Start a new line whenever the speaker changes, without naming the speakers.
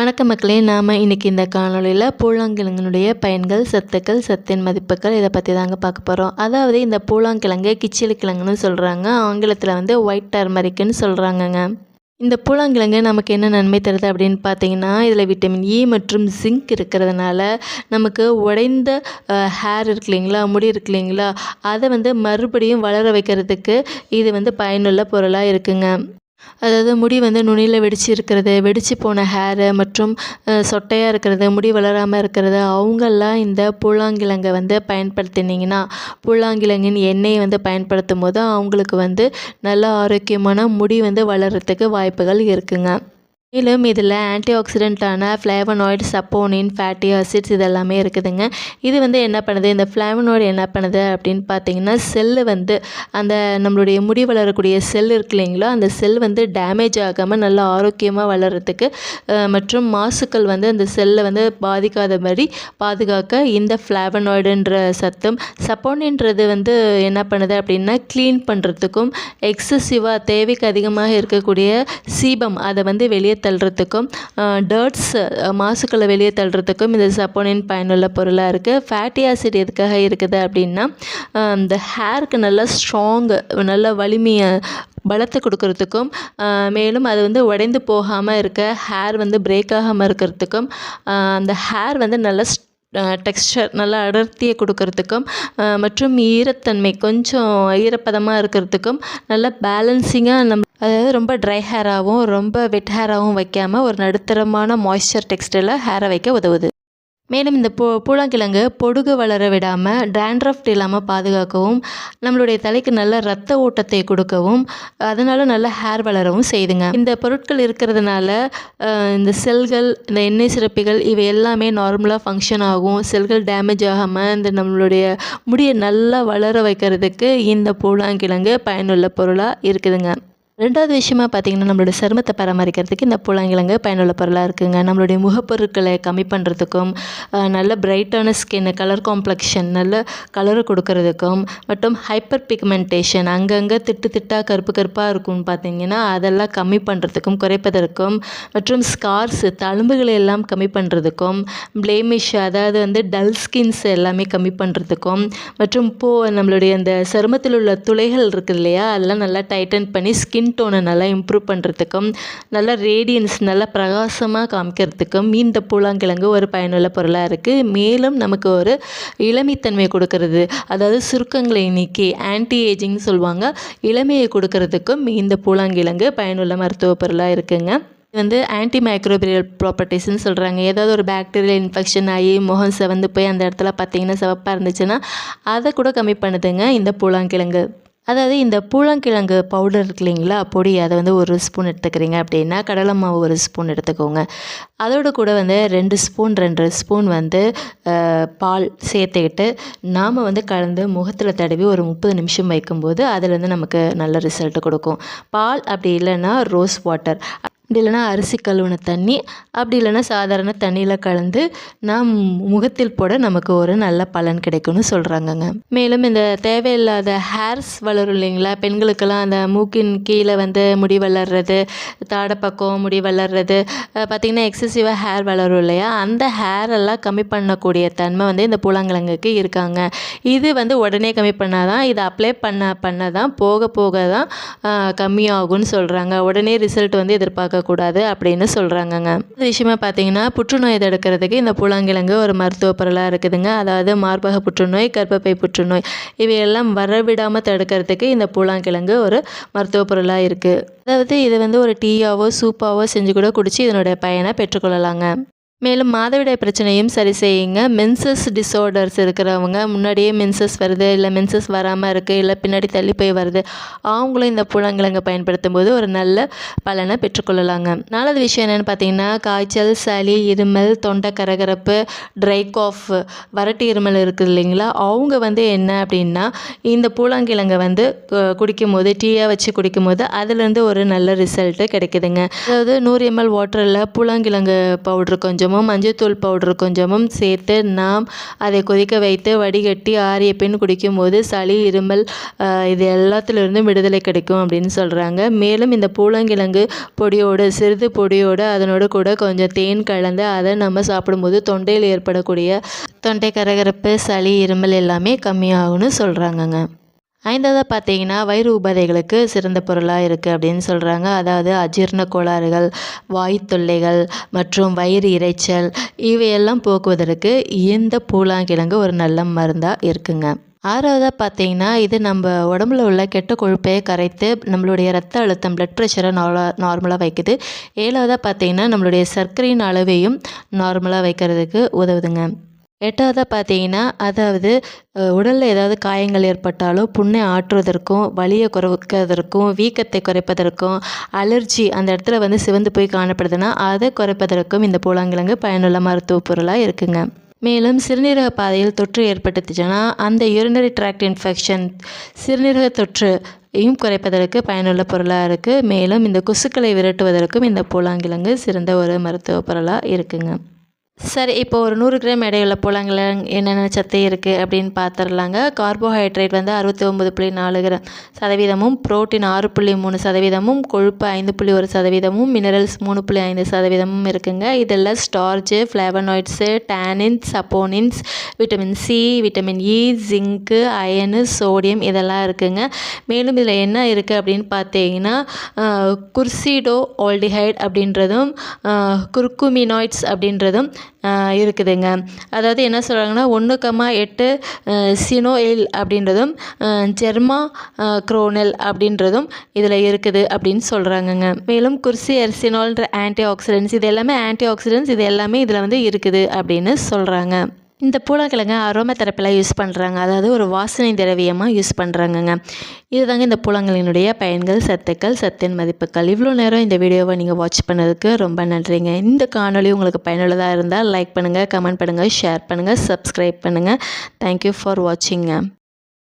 வணக்கம் மக்களே, நாம் இன்றைக்கி இந்த காணொளியில் பூலாங்கிழங்கினுடைய பயன்கள், சத்துக்கள், சத்தின் மதிப்புகள் இதை பற்றி தாங்க பார்க்க போகிறோம். அதாவது இந்த பூலாங்கிழங்கு கிச்சிலி கிழங்குன்னு சொல்கிறாங்க, ஆங்கிலத்தில் வந்து ஒயிட் டர்மரிக்குன்னு சொல்கிறாங்கங்க. இந்த பூலாங்கிழங்கு நமக்கு என்ன நன்மை தருது அப்படின்னு பார்த்தீங்கன்னா, இதில் விட்டமின் இ மற்றும் ஜிங்க் இருக்கிறதுனால நமக்கு உடைந்த ஹேர் இருக்கு இல்லைங்களா, முடி இருக்கு இல்லைங்களா, அதை வந்து மறுபடியும் வளர வைக்கிறதுக்கு இது வந்து பயனுள்ள பொருளாக இருக்குங்க. அதாவது முடி வந்து நுனியில் வெடிச்சு இருக்கிறது, வெடிச்சு போன ஹேரு மற்றும் சொட்டையாக இருக்கிறது, முடி வளராமல் இருக்கிறது, அவங்கெல்லாம் இந்த பூலாங்கிழங்கை வந்து பயன்படுத்தினீங்கன்னா, பூலாங்கிழங்கின் எண்ணெயை வந்து பயன்படுத்தும் போது அவங்களுக்கு வந்து நல்ல ஆரோக்கியமான முடி வந்து வளர்கிறதுக்கு வாய்ப்புகள் இருக்குங்க. மேலும் இதில் ஆன்டி ஆக்சிடென்ட்டான ஃப்ளேவனாய்டு, சப்போனின், ஃபேட்டி ஆசிட்ஸ் இதெல்லாமே இருக்குதுங்க. இது வந்து என்ன பண்ணுது, இந்த ஃப்ளேவனாய்டு என்ன பண்ணுது அப்படின்னு பார்த்தீங்கன்னா, செல்லு வந்து அந்த நம்மளுடைய முடி வளரக்கூடிய செல் இருக்கு இல்லைங்களா, அந்த செல் வந்து டேமேஜ் ஆகாமல் நல்லா ஆரோக்கியமாக வளர்கிறதுக்கு மற்றும் மாசுக்கள் வந்து அந்த செல்லை வந்து பாதிக்காத மாதிரி பாதுகாக்க இந்த ஃப்ளேவனாய்டுன்ற சத்தும், சப்போனின்றது வந்து என்ன பண்ணுது அப்படின்னா க்ளீன் பண்ணுறதுக்கும், எக்ஸசிவாக தேவைக்கு அதிகமாக இருக்கக்கூடிய சீபம் அதை வந்து வெளியே தள்ளுறதுக்கும், டர்ட்ஸ் மாசுக்களை வெளியே தள்ளுறதுக்கும் இந்த சப்போனின் பயனுள்ள பொருளாக இருக்குது. ஃபேட்டி ஆசிட் எதுக்காக இருக்குது அப்படின்னா, இந்த ஹேருக்கு நல்லா நல்ல வலிமையை பலத்தை கொடுக்கறதுக்கும், மேலும் அது வந்து உடைந்து போகாமல் இருக்க, ஹேர் வந்து பிரேக் ஆகாமல் இருக்கிறதுக்கும், அந்த ஹேர் வந்து நல்ல டெக்ஸ்சர் நல்லா அடர்த்தியை கொடுக்கறதுக்கும், மற்றும் ஈரத்தன்மை கொஞ்சம் ஈரப்பதமாக இருக்கிறதுக்கும், நல்ல பேலன்சிங்காக அதாவது ரொம்ப ட்ரை ஹேராகவும் ரொம்ப வெட் ஹேராகவும் வைக்காமல் ஒரு நடுத்தரமான மாய்ஸ்சர் டெக்ஸ்டைலில் ஹேரை வைக்க உதவுது. மேலும் இந்த பூலாங்கிழங்கு பொடுகு வளர விடாமல், டேண்ட்ரஃப் இல்லாமல் பாதுகாக்கவும், நம்மளுடைய தலைக்கு நல்ல இரத்த ஓட்டத்தை கொடுக்கவும், அதனால நல்ல ஹேர் வளரவும் செய்துங்க. இந்த பொருட்கள் இருக்கிறதுனால இந்த செல்கள், இந்த எண்ணெய் சுரப்பிகள் இவை எல்லாமே நார்மலாக ஃபங்க்ஷன் ஆகும். செல்கள் டேமேஜ் ஆகாமல் இந்த நம்மளுடைய முடியை நல்லா வளர வைக்கிறதுக்கு இந்த பூலாங்கிழங்கு பயனுள்ள பொருளாக இருக்குதுங்க. ரெண்டாவது விஷயமா பார்த்திங்கன்னா, நம்மளோட சருமத்தை பராமரிக்கிறதுக்கு இந்த பூலாங்கிழங்கு பயனுள்ள பொருளாக இருக்குதுங்க. நம்மளுடைய முகப்பொருட்களை கம்மி பண்ணுறதுக்கும், நல்ல பிரைட்டான ஸ்கின், கலர் காம்ப்ளெக்ஷன் நல்ல கலரை கொடுக்கறதுக்கும், மற்றும் ஹைப்பர் பிக்மெண்டேஷன் அங்கங்கே திட்டாக கருப்பாக இருக்கும்னு பார்த்திங்கன்னா அதெல்லாம் கம்மி பண்ணுறதுக்கும், குறைப்பதற்கும், மற்றும் ஸ்கார்ஸ் தழும்புகளை எல்லாம் கம்மி பண்ணுறதுக்கும், பிளேமிஷ் அதாவது வந்து டல் ஸ்கின்ஸ் எல்லாமே கம்மி பண்ணுறதுக்கும், மற்றும் நம்மளுடைய அந்த சருமத்தில் உள்ள துளைகள் இருக்குது இல்லையா, அதெல்லாம் நல்லா டைட்டன் பண்ணி ஸ்கின் டோனை நல்லா இம்ப்ரூவ் பண்ணுறதுக்கும், நல்லா ரேடியன்ஸ் நல்லா பிரகாசமாக காமிக்கிறதுக்கும் இந்த பூலாங்கிழங்கு ஒரு பயனுள்ள பொருளாக இருக்குது. மேலும் நமக்கு ஒரு இளமைத்தன்மை கொடுக்கறது, அதாவது சுருக்கங்களை நீக்கி ஆன்டி ஏஜிங்னு சொல்லுவாங்க, இளமையை கொடுக்கறதுக்கும் இந்த பூலாங்கிழங்கு பயனுள்ள மருத்துவ பொருளாக இருக்குங்க. இது வந்து ஆன்டி மைக்ரோபியல் ப்ராப்பர்ட்டிஸ்ன்னு சொல்கிறாங்க. ஏதாவது ஒரு பாக்டீரியல் இன்ஃபெக்ஷன் ஆகி முகம் செவந்து போய் அந்த இடத்துல பார்த்திங்கன்னா சிவப்பாக இருந்துச்சுன்னா அதை கூட கம்மி பண்ணுதுங்க இந்த பூலாங்கிழங்கு. அதாவது இந்த பூலாங்கிழங்கு பவுடர் இருக்கு இல்லைங்களா, பொடி, அதை வந்து 1 ஸ்பூன் எடுத்துக்கிறீங்க அப்படின்னா கடலை மாவு 1 ஸ்பூன் எடுத்துக்கோங்க. அதோடு கூட வந்து 2 ஸ்பூன் வந்து பால் சேர்த்துக்கிட்டு நாம் வந்து கலந்து முகத்தில் தடவி ஒரு 30 நிமிஷம் வைக்கும்போது அதில் வந்து நமக்கு நல்ல ரிசல்ட் கொடுக்கும். பால் அப்படி இல்லைன்னா ரோஸ் வாட்டர், அப்படி இல்லைனா அரிசி கழுவின தண்ணி, அப்படி இல்லைனா சாதாரண தண்ணியில் கலந்து நாம் முகத்தில் போட நமக்கு ஒரு நல்ல பலன் கிடைக்கும்னு சொல்கிறாங்கங்க. மேலும் இந்த தேவையில்லாத ஹேர்ஸ் வளரும் இல்லைங்களா, பெண்களுக்கெல்லாம் அந்த மூக்கின் கீழே வந்து முடி வளர்றது, தாடைப்பக்கம் முடி வளர்றது, பார்த்திங்கன்னா எக்ஸசிவாக ஹேர் வளரும் இல்லையா, அந்த ஹேரெல்லாம் கம்மி பண்ணக்கூடிய தன்மை வந்து இந்த பூலாங்கிழங்குக்கு இருக்காங்க. இது வந்து உடனே கம்மி பண்ணால் தான், இதை அப்ளை பண்ண தான் போக தான் கம்மியாகும்னு சொல்கிறாங்க. உடனே ரிசல்ட் வந்து எதிர்பார்க்கக்கூடாது அப்படின்னு சொல்கிறாங்கங்க. இது விஷயமா பார்த்தீங்கன்னா, புற்றுநோயை தடுக்கிறதுக்கு இந்த பூலாங்கிழங்கு ஒரு மருத்துவ பொருளாக இருக்குதுங்க. அதாவது மார்பக புற்றுநோய், கர்ப்பப்பை புற்றுநோய் இவையெல்லாம் வரவிடாமல் தடுக்கிறதுக்கு இந்த பூலாங்கிழங்கு ஒரு மருத்துவ பொருளாக இருக்குது. அதாவது இதை வந்து ஒரு டீயாவோ சூப்பாவோ செஞ்சு கூட குடித்து இதனுடைய பயனை பெற்றுக்கொள்ளலாங்க. மேலும் மாதவிடாய் பிரச்சனையும் சரி செய்யுங்க. மென்சஸ் டிஸார்டர்ஸ் இருக்கிறவங்க, முன்னாடியே மென்சஸ் வருது, இல்லை மென்சஸ் வராமல் இருக்குது, இல்லை பின்னாடி தள்ளி போய் வருது, அவங்களும் இந்த பூலாங்கிழங்கை பயன்படுத்தும் போது ஒரு நல்ல பலனை பெற்றுக்கொள்ளலாங்க. 4வது விஷயம் என்னென்னு பார்த்தீங்கன்னா, காய்ச்சல், சளி, இருமல், தொண்டை கரகரப்பு, ட்ரை காஃப், வறட்டு இருமல் இருக்குது இல்லைங்களா, அவங்க வந்து என்ன அப்படின்னா இந்த பூலாங்கிழங்கை வந்து குடிக்கும்போது, டீயாக வச்சு குடிக்கும்போது அதுலேருந்து ஒரு நல்ல ரிசல்ட்டு கிடைக்குதுங்க. அதாவது 100 ml வாட்டரில் பூலாங்கிழங்கு பவுட்ரு கொஞ்சம் கொஞ்சமும் மஞ்சள்தூள் பவுடர் கொஞ்சமும் சேர்த்து நாம் அதை கொதிக்க வைத்து வடிகட்டி ஆறிய பின் குடிக்கும்போது சளி, இருமல் இது எல்லாத்துலேருந்தும் விடுதலை கிடைக்கும் அப்படின்னு சொல்கிறாங்க. மேலும் இந்த பூலாங்கிழங்கு பொடியோடு சிறிது பொடியோடு அதனோடு கூட கொஞ்சம் தேன் கலந்து அதை நம்ம சாப்பிடும்போது தொண்டையில் ஏற்படக்கூடிய தொண்டை கரகரப்பு, சளி, இருமல் எல்லாமே கம்மியாகும்னு சொல்கிறாங்கங்க. 5வது பார்த்தீங்கன்னா வயிறு உபாதைகளுக்கு சிறந்த பொருளாக இருக்குது அப்படின்னு சொல்கிறாங்க. அதாவது அஜீரண கோளாறுகள், வாயு தொல்லைகள் மற்றும் வயிறு இரைச்சல் இவையெல்லாம் போக்குவதற்கு இந்த பூலாங்கிழங்கு ஒரு நல்ல மருந்தாக இருக்குங்க. 6வதா பார்த்தீங்கன்னா இது நம்ம உடம்புல உள்ள கெட்ட கொழுப்பையை கரைத்து நம்மளுடைய ரத்த அழுத்தம் பிளட் ப்ரெஷரை நார்மலாக வைக்குது. 7வதா பார்த்தீங்கன்னா நம்மளுடைய சர்க்கரையின் அளவையும் நார்மலாக வைக்கிறதுக்கு உதவுதுங்க. 8வதா பார்த்தீங்கன்னா அதாவது உடலில் ஏதாவது காயங்கள் ஏற்பட்டாலோ புண்ணை ஆற்றுவதற்கும், வலியை குறைக்கிறதற்கும், வீக்கத்தை குறைப்பதற்கும், அலர்ஜி அந்த இடத்துல வந்து சிவந்து போய் காணப்படுதுன்னா அதை குறைப்பதற்கும் இந்த பூலாங்கிழங்கு பயனுள்ள மருத்துவ பொருளாக இருக்குங்க. மேலும் சிறுநீரக பாதையில் தொற்று ஏற்பட்டுச்சுன்னா அந்த யூரினரி ட்ராக்ட் இன்ஃபெக்ஷன், சிறுநீரக தொற்றையும் குறைப்பதற்கு பயனுள்ள பொருளாக இருக்குது. மேலும் இந்த கொசுக்களை விரட்டுவதற்கும் இந்த பூலாங்கிழங்கு சிறந்த ஒரு மருத்துவ பொருளாக இருக்குங்க. சரி, இப்போ ஒரு 100 கிராம் எடையுள்ள பூலாங்கிழங்கு என்னென்ன சத்து இருக்குது அப்படின்னு பார்த்துடலாங்க. கார்போஹைட்ரேட் வந்து 69.4% புரோட்டீன் 6.3%, கொழுப்பு 5.1%, மினரல்ஸ் 3.5% இருக்குங்க. இதில் starch, flavonoids, tannins, saponins, vitamin C, vitamin E, zinc, iron, sodium இதெல்லாம் இருக்குங்க. மேலும் இதில் என்ன இருக்குது அப்படின்னு பார்த்தீங்கன்னா குர்சிடோ ஆல்டிஹைட் அப்படின்றதும் குர்குமினாய்ட்ஸ் அப்படின்றதும் இருக்குதுங்க. அதாவது என்ன சொல்கிறாங்கன்னா 1,8 சினோயில் அப்படின்றதும் ஜெர்மா குரோனல் அப்படின்றதும் இதில் இருக்குது அப்படின்னு சொல்கிறாங்கங்க. மேலும் குர்சி எர்சினால்ன்ற ஆன்டி ஆக்சிடென்ட்ஸ் இது எல்லாமே இதில் வந்து இருக்குது அப்படின்னு சொல்கிறாங்க. இந்த பூலாங்கிழங்கு அரோமா தெரப்பியில் யூஸ் பண்ணுறாங்க. அதாவது ஒரு வாசனை திரவியமாக யூஸ் பண்ணுறாங்கங்க. இதுதாங்க இந்த பூலாங்கிழங்கினுடைய பயன்கள், சத்துக்கள், சத்தின் மதிப்புகள். இவ்வளோ நேரம் இந்த வீடியோவை நீங்கள் வாட்ச் பண்ணதுக்கு ரொம்ப நன்றிங்க. இந்த காணொளி உங்களுக்கு பயனுள்ளதாக இருந்தால் லைக் பண்ணுங்கள், கமெண்ட் பண்ணுங்கள், ஷேர் பண்ணுங்கள், சப்ஸ்கிரைப் பண்ணுங்கள். Thank you for வாட்சிங்க.